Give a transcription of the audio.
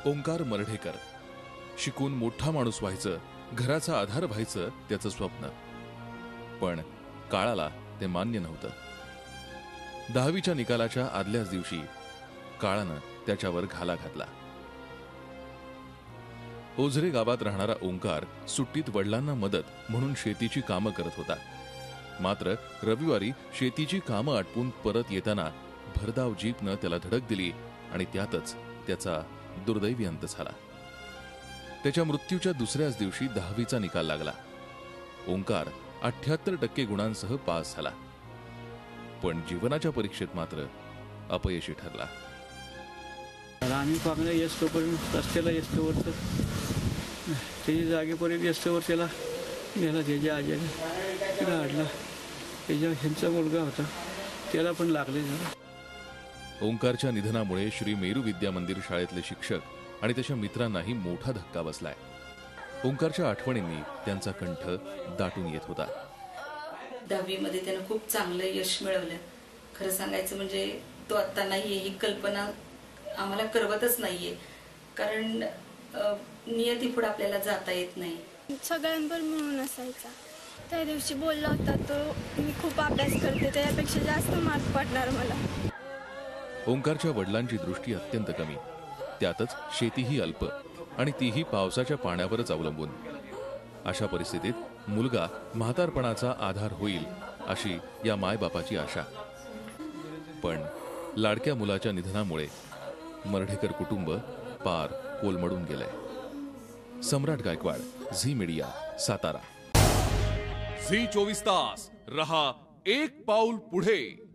ओंकार मर्ढेकर शिकून मोठा माणूस व्हायचं, घराचा आधार व्हायचं त्याचं स्वप्न. पण काळाला ते मान्य नव्हतं. 10वीच्या निकालाच्या आदल्याच दिवशी काळानं त्याच्यावर घाला घातला. ओझरे गावात राहणारा ओंकार सुट्टीत वडिलांना मदत म्हणून शेतीची कामं करत होता. मात्र रविवारी शेतीची कामं आटपून परत येताना भरधाव जीपनं त्याला धडक दिली आणि त्यातच त्याचा दुर्दैवी अंत झाला. त्याच्या मृत्यूच्या दुसऱ्याच दिवशी 10वीचा निकाल लागला. ओंकार 78% गुणांसह पास झाला. पण जीवनाच्या परीक्षेत मात्र अपयशी ठरला. आम्ही पाकण्या येस्तोपर्यंत रस्त्याला येस्तोवर त्याच्या जागेपर्यंत येस्तोवर त्याला नेला. त्याच्या आजीने तिला हाडला. त्याच्या ह्यांचा मुलगा होता, त्याला पण लागले. ओंकारच्या निधनामुळे श्री मेरू विद्या मंदिर शाळेतले शिक्षक आणि त्याच्या मित्रांनाही मोठा धक्का बसलाय. ओंकारच्या आठवणींनी त्यांचा कंठ दाटून येत होता. 10वीमध्ये त्यानं खूप चांगलं यश मिळवलं. खरं सांगायचं म्हणजे तो आता नाहीये ही कल्पना आम्हाला करवतच नाहीये, कारण नियती पुढे आपल्याला जाता येत नाही. सगळ्यांवर मिळून असायचा. त्या दिवशी बोलला होता तो, मी खूप अभ्यास करते, त्याच्यापेक्षा जास्त मार्क पडणार मला. ओंकारच्या वडिलांची दृष्टी अत्यंत कमी, त्यातच शेतीही अल्प आणि तीही पावसाच्या पाण्यावरच अवलंबून. अशा परिस्थितीत मुलगा म्हातारपणाचा आधार होईल अशी या मायबापाची आशा. पण लाडक्या मुलाच्या निधनामुळे मर्ढेकर कुटुंब पार कोलमडून गेलंय. Samrat Gaikwad, Zee media, Satara. Zee 24 तास रहा एक पाऊल पुढे.